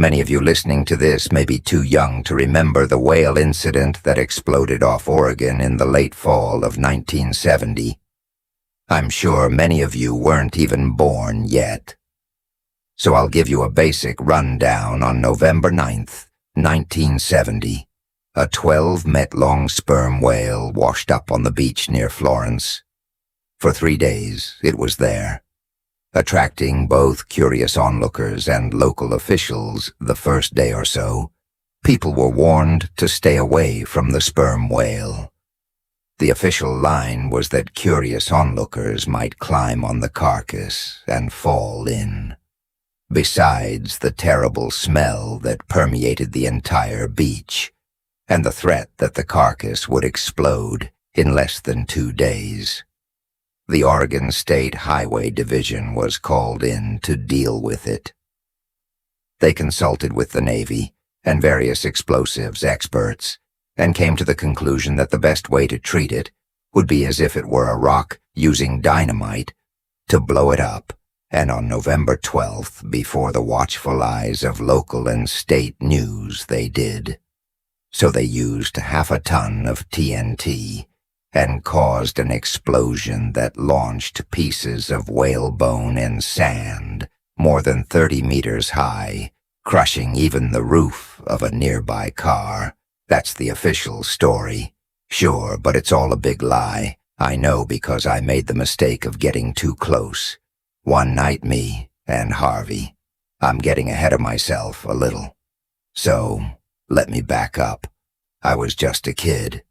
Many of you listening to this may be too young to remember the whale incident that exploded off Oregon in the late fall of 1970. I'm sure many of you weren't even born yet. So I'll give you a basic rundown on November 9th, 1970. A 12-meter-long sperm whale washed up on the beach near Florence. For 3 days, it was there, attracting both curious onlookers and local officials. The first day or so, people were warned to stay away from the sperm whale. The official line was that curious onlookers might climb on the carcass and fall in. Besides the terrible smell that permeated the entire beach, and the threat that the carcass would explode in less than 2 days. The Oregon State Highway Division was called in to deal with it. They consulted with the Navy and various explosives experts, and came to the conclusion that the best way to treat it would be as if it were a rock, using dynamite to blow it up. And on November 12th, before the watchful eyes of local and state news, they did. So they used half a ton of TNT and caused an explosion that launched pieces of whalebone and sand more than 30 meters high, crushing even the roof of a nearby car. That's the official story. Sure, but it's all a big lie. I know, because I made the mistake of getting too close. One night, me and Harvey. I'm getting ahead of myself a little. So, let me back up. I was just a kid.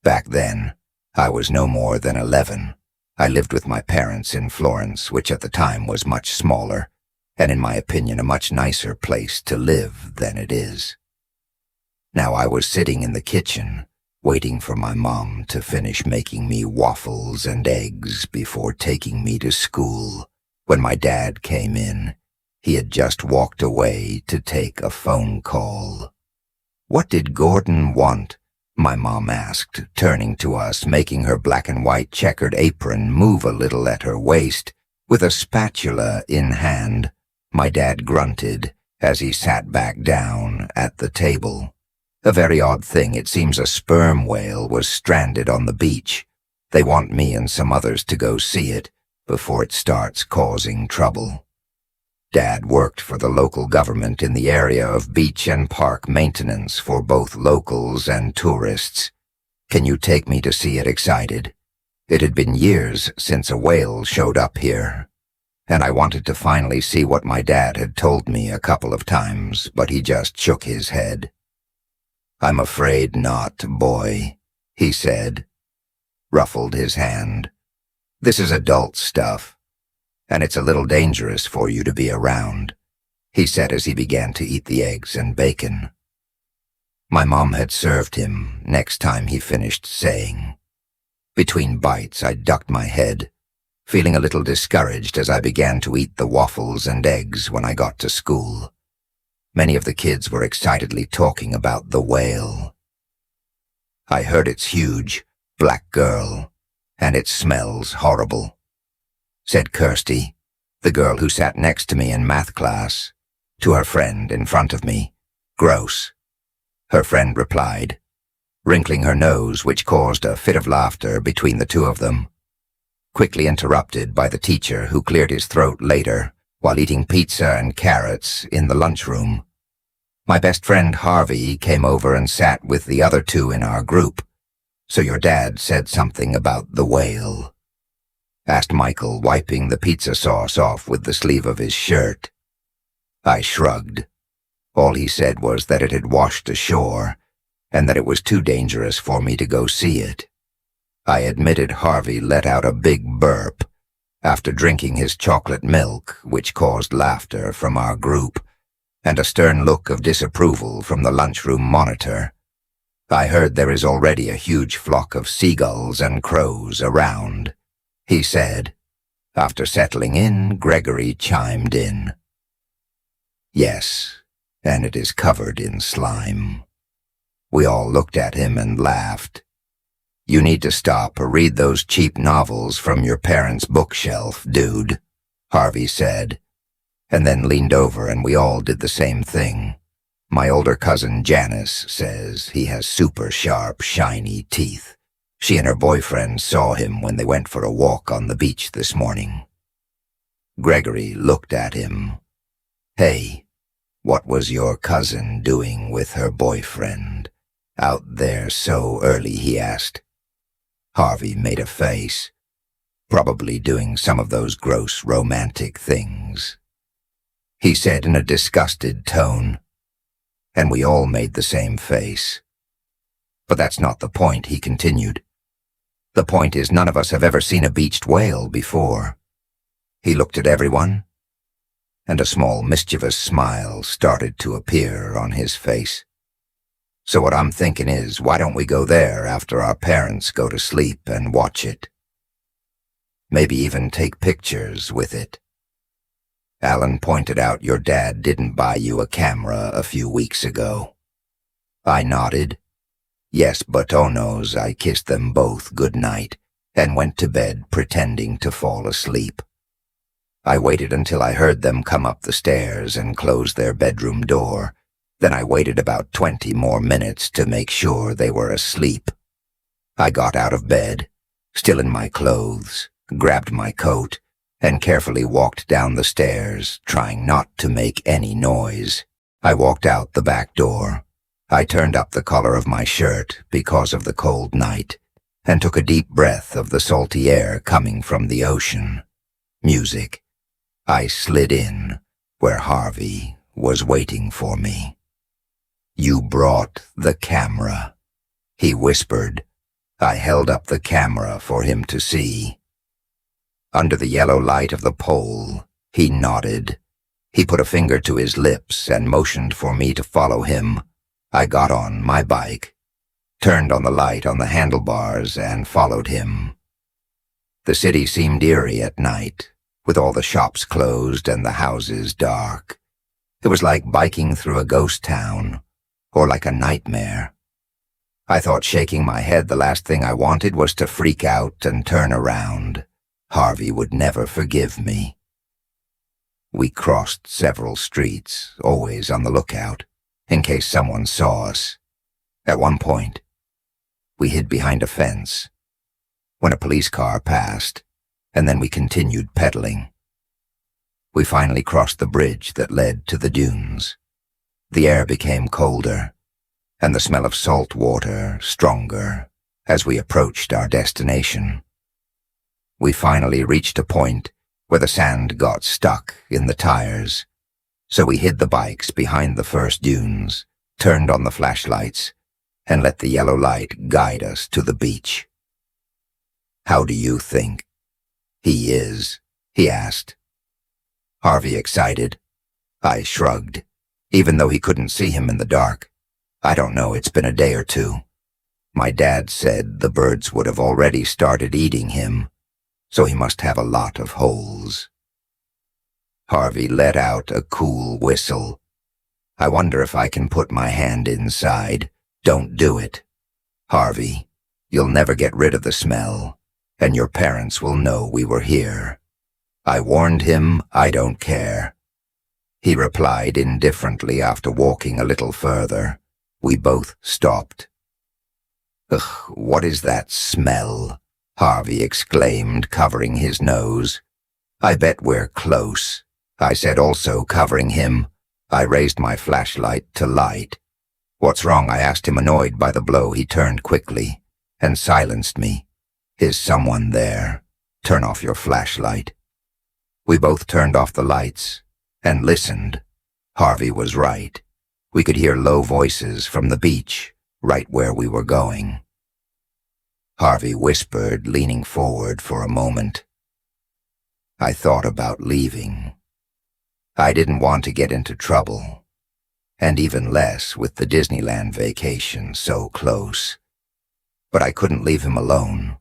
Back then, I was no more than 11. I lived with my parents in Florence, which at the time was much smaller, and in my opinion a much nicer place to live than it is. Now I was sitting in the kitchen, waiting for my mom to finish making me waffles and eggs before taking me to school, when my dad came in. He had just walked away to take a phone call. "What did Gordon want?" my mom asked, turning to us, making her black and white checkered apron move a little at her waist, with a spatula in hand. My dad grunted as he sat back down at the table. A very odd thing, it seems a sperm whale was stranded on the beach. They want me and some others to go see it before it starts causing trouble. Dad worked for the local government in the area of beach and park maintenance for both locals and tourists. "Can you take me to see it?" excited. It had been years since a whale showed up here, and I wanted to finally see what my dad had told me a couple of times, but he just shook his head. "I'm afraid not, boy," he said, ruffled his hand. "This is adult stuff, and it's a little dangerous for you to be around," he said as he began to eat the eggs and bacon. My mom had served him next time he finished saying. Between bites, I ducked my head, feeling a little discouraged as I began to eat the waffles and eggs when I got to school. Many of the kids were excitedly talking about the whale. "I heard it's huge, black girl, and it smells horrible," said Kirsty, the girl who sat next to me in math class, to her friend in front of me. "Gross," her friend replied, wrinkling her nose, which caused a fit of laughter between the two of them, quickly interrupted by the teacher, who cleared his throat later while eating pizza and carrots in the lunchroom. My best friend Harvey came over and sat with the other two in our group. "So your dad said something about the whale?" asked Michael, wiping the pizza sauce off with the sleeve of his shirt. I shrugged. All he said was that it had washed ashore, and that it was too dangerous for me to go see it. I admitted Harvey let out a big burp after drinking his chocolate milk, which caused laughter from our group, and a stern look of disapproval from the lunchroom monitor. "I heard there is already a huge flock of seagulls and crows around," he said. After settling in, Gregory chimed in. "Yes, and it is covered in slime." We all looked at him and laughed. "You need to stop or read those cheap novels from your parents' bookshelf, dude," Harvey said. and then leaned over and we all did the same thing. My older cousin Janice says he has super sharp, shiny teeth. She and her boyfriend saw him when they went for a walk on the beach this morning. Gregory looked at him. "Hey, what was your cousin doing with her boyfriend out there so early?" he asked. Harvey made a face. "Probably doing some of those gross romantic things," he said in a disgusted tone. And we all made the same face. "But that's not the point," he continued. "The point is none of us have ever seen a beached whale before." He looked at everyone, and a small mischievous smile started to appear on his face. "So what I'm thinking is, why don't we go there after our parents go to sleep and watch it? Maybe even take pictures with it." Alan pointed out your dad didn't buy you a camera a few weeks ago. I nodded. Yes, botonos. I kissed them both good night and went to bed pretending to fall asleep. I waited until I heard them come up the stairs and close their bedroom door. Then I waited about 20 more minutes to make sure they were asleep. I got out of bed, still in my clothes, grabbed my coat, and carefully walked down the stairs, trying not to make any noise. I walked out the back door. I turned up the collar of my shirt because of the cold night, and took a deep breath of the salty air coming from the ocean. Music. I slid in, where Harvey was waiting for me. "You brought the camera," he whispered. I held up the camera for him to see. Under the yellow light of the pole, he nodded. He put a finger to his lips and motioned for me to follow him. I got on my bike, turned on the light on the handlebars, and followed him. The city seemed eerie at night, with all the shops closed and the houses dark. It was like biking through a ghost town, or like a nightmare. I thought, shaking my head, the last thing I wanted was to freak out and turn around. Harvey would never forgive me. We crossed several streets, always on the lookout, in case someone saw us. At one point, we hid behind a fence when a police car passed, and then we continued pedaling. We finally crossed the bridge that led to the dunes. The air became colder, and the smell of salt water stronger as we approached our destination. We finally reached a point where the sand got stuck in the tires, so we hid the bikes behind the first dunes, turned on the flashlights, and let the yellow light guide us to the beach. "How do you think he is?" he asked. Harvey excited. I shrugged, even though he couldn't see him in the dark. "I don't know, it's been a day or two. My dad said the birds would have already started eating him, so he must have a lot of holes." Harvey let out a cool whistle. "I wonder if I can put my hand inside." "Don't do it, Harvey. You'll never get rid of the smell, and your parents will know we were here." I warned him I don't care. He replied indifferently after walking a little further. We both stopped. "Ugh, what is that smell?" Harvey exclaimed, covering his nose. "I bet we're close," I said, also covering him. I raised my flashlight to light. "What's wrong?" I asked him, annoyed by the blow. He turned quickly and silenced me. "Is someone there? Turn off your flashlight." We both turned off the lights and listened. Harvey was right. We could hear low voices from the beach, right where we were going. Harvey whispered, leaning forward for a moment. I thought about leaving. I didn't want to get into trouble, and even less with the Disneyland vacation so close. But I couldn't leave him alone,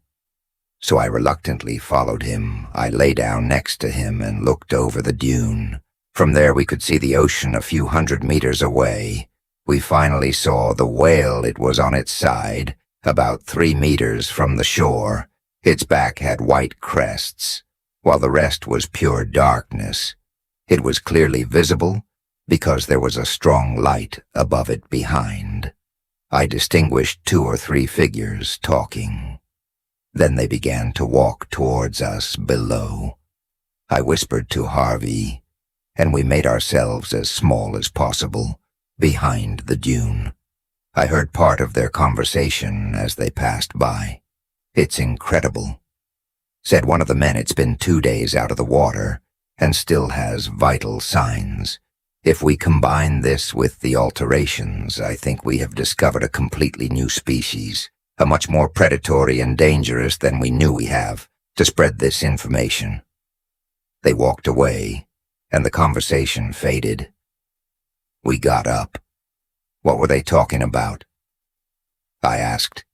so I reluctantly followed him. I lay down next to him and looked over the dune. From there we could see the ocean a few 100 meters away. We finally saw the whale. It was on its side, about 3 meters from the shore. Its back had white crests, while the rest was pure darkness. It was clearly visible because there was a strong light above it behind. I distinguished 2 or 3 figures talking. Then they began to walk towards us below. I whispered to Harvey, and we made ourselves as small as possible behind the dune. I heard part of their conversation as they passed by. "It's incredible," said one of the men. "It's been 2 days out of the water and still has vital signs. If we combine this with the alterations, I think we have discovered a completely new species, a much more predatory and dangerous than we knew we have, to spread this information." They walked away, and the conversation faded. We got up. "What were they talking about?" I asked,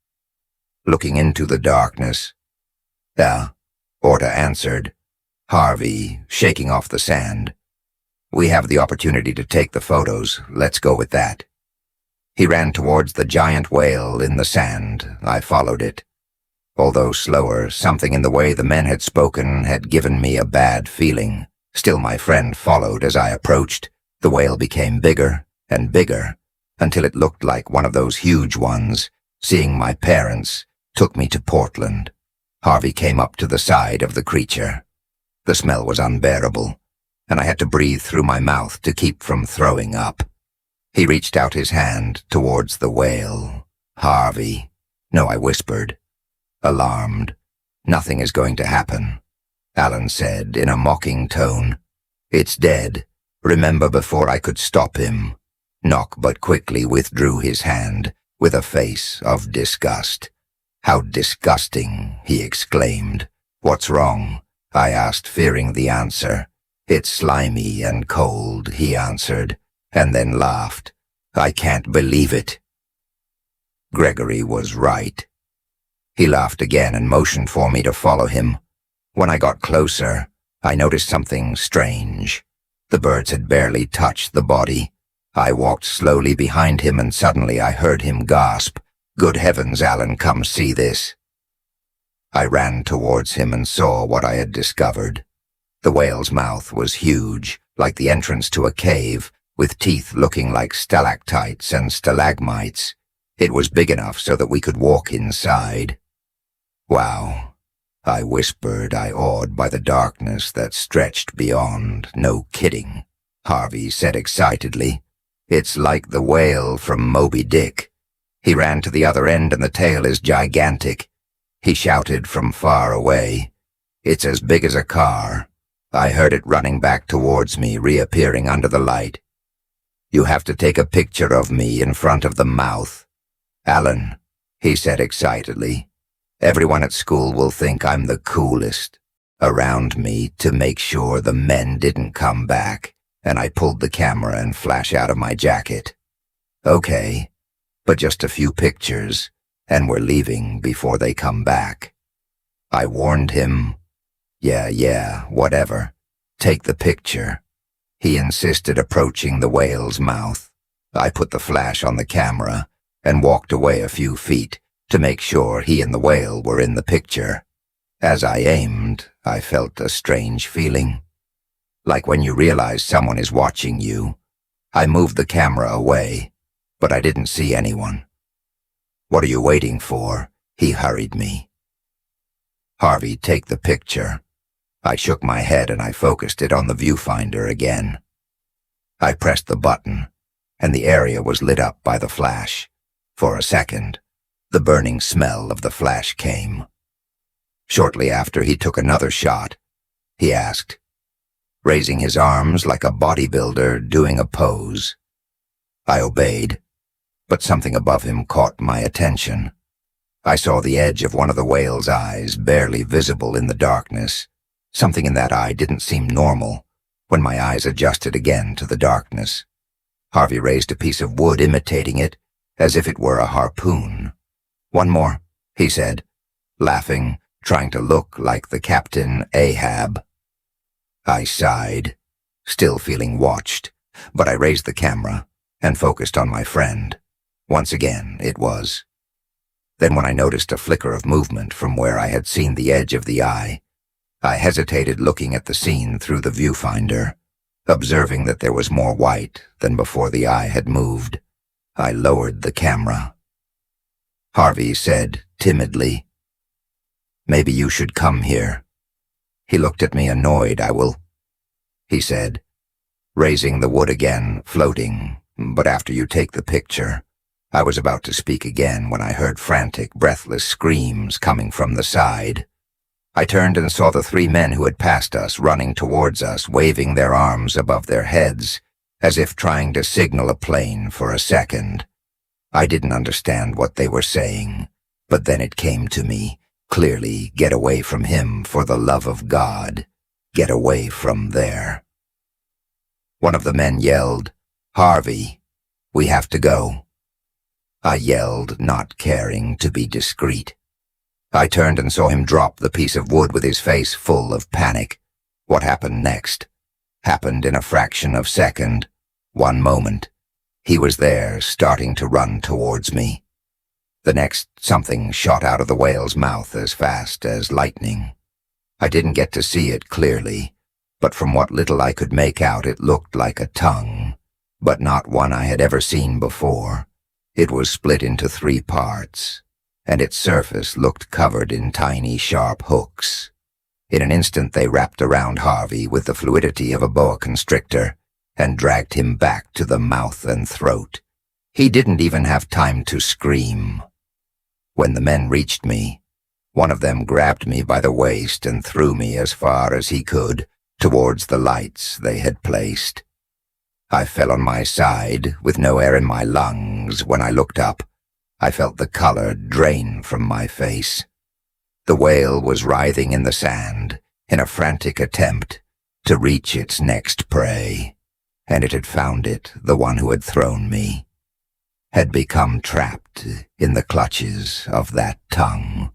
looking into the darkness. Orta answered, Harvey shaking off the sand. "We have the opportunity to take the photos. Let's go with that." He ran towards the giant whale in the sand. I followed it. Although slower, something in the way the men had spoken had given me a bad feeling. Still, my friend followed as I approached. The whale became bigger and bigger, until it looked like one of those huge ones. Seeing my parents took me to Portland. Harvey came up to the side of the creature. The smell was unbearable, and I had to breathe through my mouth to keep from throwing up. He reached out his hand towards the whale. "Harvey." "No," I whispered, alarmed. "Nothing is going to happen," Alan said in a mocking tone. "It's dead. Remember before I could stop him." Nock but quickly withdrew his hand with a face of disgust. "How disgusting," he exclaimed. "What's wrong?" I asked, fearing the answer. "It's slimy and cold," he answered, and then laughed. "I can't believe it." Gregory was right. He laughed again and motioned for me to follow him. When I got closer, I noticed something strange. The birds had barely touched the body. I walked slowly behind him, and suddenly I heard him gasp, "Good heavens, Alan, come see this." I ran towards him and saw what I had discovered. The whale's mouth was huge, like the entrance to a cave, with teeth looking like stalactites and stalagmites. It was big enough so that we could walk inside. "Wow," I whispered, awed by the darkness that stretched beyond. "No kidding," Harvey said excitedly. "It's like the whale from Moby Dick. He ran to the other end and the tail is gigantic." He shouted from far away. "It's as big as a car." I heard it running back towards me, reappearing under the light. "You have to take a picture of me in front of the mouth." "Alan," he said excitedly, "everyone at school will think I'm the coolest." Around me to make sure the men didn't come back, and I pulled the camera and flash out of my jacket. "Okay, but just a few pictures, and we're leaving before they come back." I warned him. Yeah, whatever. Take the picture." He insisted, approaching the whale's mouth. I put the flash on the camera and walked away a few feet to make sure he and the whale were in the picture. As I aimed, I felt a strange feeling. Like when you realize someone is watching you. I moved the camera away, but I didn't see anyone. "What are you waiting for?" he hurried me. "Harvey, take the picture." I shook my head and I focused it on the viewfinder again. I pressed the button, and the area was lit up by the flash. For a second, the burning smell of the flash came. Shortly after, he took another shot. He asked, raising his arms like a bodybuilder doing a pose. I obeyed, but something above him caught my attention. I saw the edge of one of the whale's eyes barely visible in the darkness. Something in that eye didn't seem normal when my eyes adjusted again to the darkness. Harvey raised a piece of wood, imitating it, as if it were a harpoon. "One more," he said, laughing, trying to look like the Captain Ahab. I sighed, still feeling watched, but I raised the camera and focused on my friend. Once again, it was. Then when I noticed a flicker of movement from where I had seen the edge of the eye, I hesitated, looking at the scene through the viewfinder. Observing that there was more white than before the eye had moved, I lowered the camera. Harvey said timidly, "Maybe you should come here." He looked at me annoyed. "I will," he said, raising the wood again, floating. "But after you take the picture." I was about to speak again when I heard frantic, breathless screams coming from the side. I turned and saw the 3 men who had passed us running towards us, waving their arms above their heads, as if trying to signal a plane for a second. I didn't understand what they were saying, but then it came to me, clearly, get away from him, for the love of God. Get away from there. One of the men yelled, "Harvey, we have to go." I yelled, not caring to be discreet. I turned and saw him drop the piece of wood with his face full of panic. What happened next happened in a fraction of a second. One moment, he was there, starting to run towards me. The next, something shot out of the whale's mouth as fast as lightning. I didn't get to see it clearly, but from what little I could make out, it looked like a tongue, but not one I had ever seen before. It was split into 3 parts, and its surface looked covered in tiny, sharp hooks. In an instant they wrapped around Harvey with the fluidity of a boa constrictor and dragged him back to the mouth and throat. He didn't even have time to scream. When the men reached me, one of them grabbed me by the waist and threw me as far as he could towards the lights they had placed. I fell on my side with no air in my lungs. When I looked up, I felt the color drain from my face. The whale was writhing in the sand in a frantic attempt to reach its next prey, and it had found it. The one who had thrown me had become trapped in the clutches of that tongue.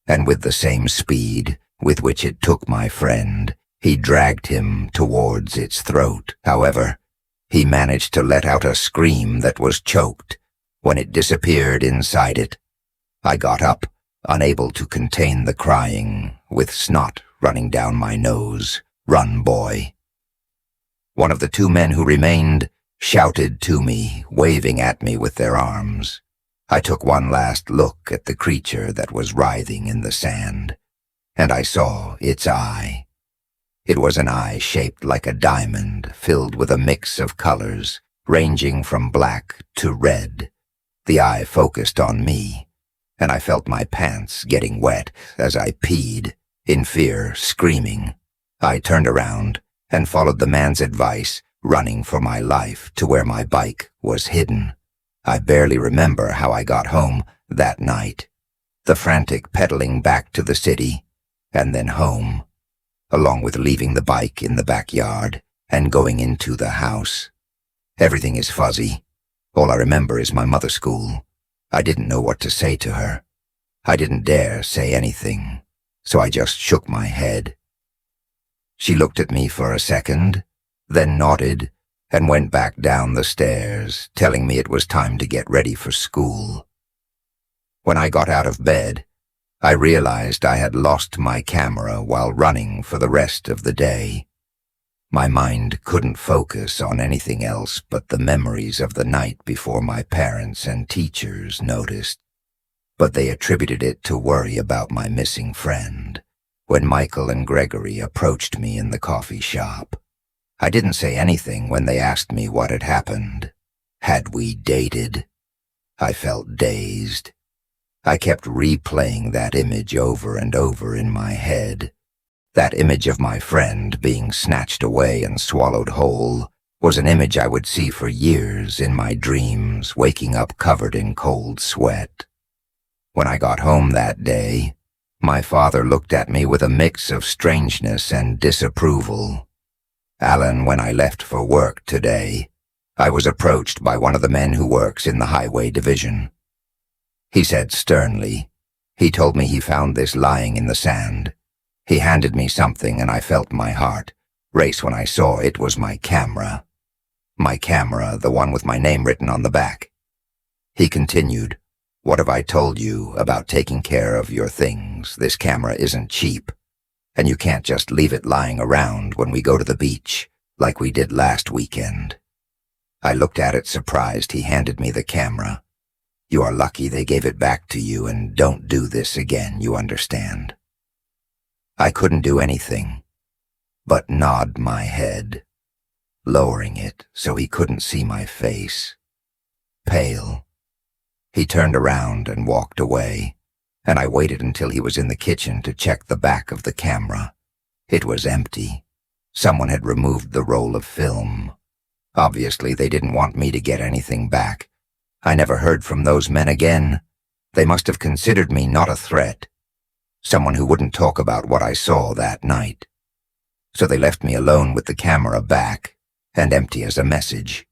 And with the same speed with which it took my friend, he dragged him towards its throat. However, he managed to let out a scream that was choked when it disappeared inside it. I got up, unable to contain the crying, with snot running down my nose. "Run, boy." One of the 2 men who remained shouted to me, waving at me with their arms. I took one last look at the creature that was writhing in the sand, and I saw its eye. It was an eye shaped like a diamond, filled with a mix of colors, ranging from black to red. The eye focused on me, and I felt my pants getting wet as I peed, in fear, screaming. I turned around and followed the man's advice, running for my life to where my bike was hidden. I barely remember how I got home that night. The frantic pedaling back to the city, and then home, along with leaving the bike in the backyard and going into the house. Everything is fuzzy. All I remember is my mother's school. I didn't know what to say to her. I didn't dare say anything, so I just shook my head. She looked at me for a second, then nodded and went back down the stairs, telling me it was time to get ready for school. When I got out of bed, I realized I had lost my camera while running for the rest of the day. My mind couldn't focus on anything else but the memories of the night before my parents and teachers noticed. But they attributed it to worry about my missing friend when Michael and Gregory approached me in the coffee shop. I didn't say anything when they asked me what had happened. Had we dated? I felt dazed. I kept replaying that image over and over in my head. That image of my friend being snatched away and swallowed whole was an image I would see for years in my dreams, waking up covered in cold sweat. When I got home that day, my father looked at me with a mix of strangeness and disapproval. "Alan, when I left for work today, I was approached by one of the men who works in the highway division. He said sternly. He told me he found this lying in the sand. He handed me something and I felt my heart race when I saw it was my camera. My camera, the one with my name written on the back. He continued, "What have I told you about taking care of your things? This camera isn't cheap, and you can't just leave it lying around when we go to the beach, like we did last weekend. I looked at it surprised. He handed me the camera. You are lucky they gave it back to you, and don't do this again, you understand. I couldn't do anything but nod my head, lowering it so he couldn't see my face. Pale. He turned around and walked away, and I waited until he was in the kitchen to check the back of the camera. It was empty. Someone had removed the roll of film. Obviously, they didn't want me to get anything back. I never heard from those men again. They must have considered me not a threat, someone who wouldn't talk about what I saw that night. So they left me alone with the camera back and empty as a message.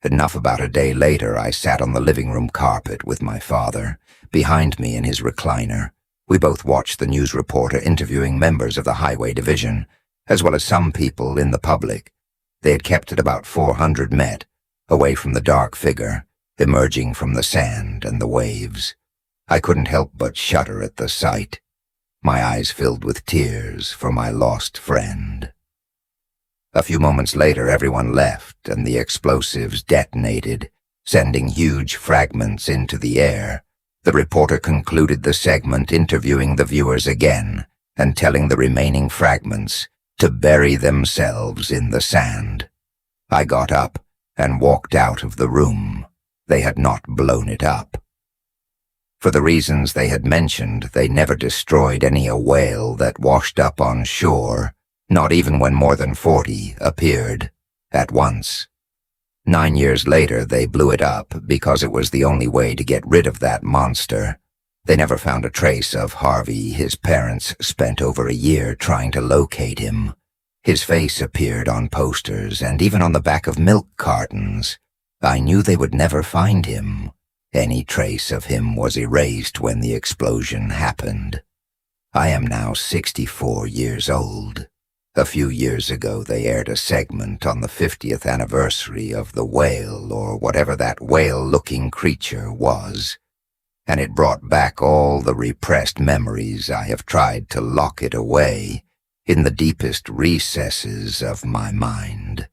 Enough about a day later, I sat on the living room carpet with my father, behind me in his recliner. We both watched the news reporter interviewing members of the Highway Division, as well as some people in the public. They had kept it about 400 met, away from the dark figure, emerging from the sand and the waves. I couldn't help but shudder at the sight, my eyes filled with tears for my lost friend. A few moments later, everyone left, and the explosives detonated, sending huge fragments into the air. The reporter concluded the segment interviewing the viewers again and telling the remaining fragments to bury themselves in the sand. I got up and walked out of the room. They had not blown it up. For the reasons they had mentioned, they never destroyed any a whale that washed up on shore, not even when more than 40 appeared at once. 9 years later, they blew it up because it was the only way to get rid of that monster. They never found a trace of Harvey. His parents spent over a year trying to locate him. His face appeared on posters and even on the back of milk cartons. I knew they would never find him. Any trace of him was erased when the explosion happened. I am now 64 years old. A few years ago, they aired a segment on the 50th anniversary of the whale, or whatever that whale-looking creature was, and it brought back all the repressed memories. I have tried to lock it away in the deepest recesses of my mind.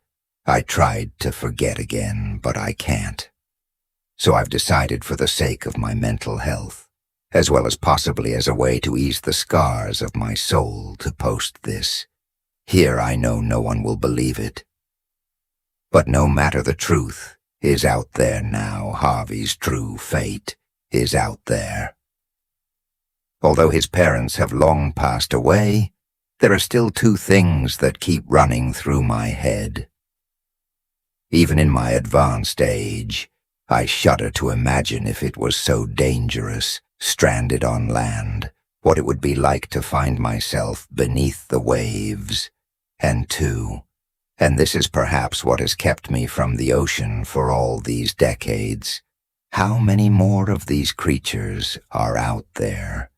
I tried to forget again, but I can't. So I've decided, for the sake of my mental health, as well as possibly as a way to ease the scars of my soul, to post this. Here I know no one will believe it. But no matter, the truth is out there now. Harvey's true fate is out there. Although his parents have long passed away, there are still two things that keep running through my head. Even in my advanced age, I shudder to imagine, if it was so dangerous, stranded on land, what it would be like to find myself beneath the waves. And two, and this is perhaps what has kept me from the ocean for all these decades, how many more of these creatures are out there?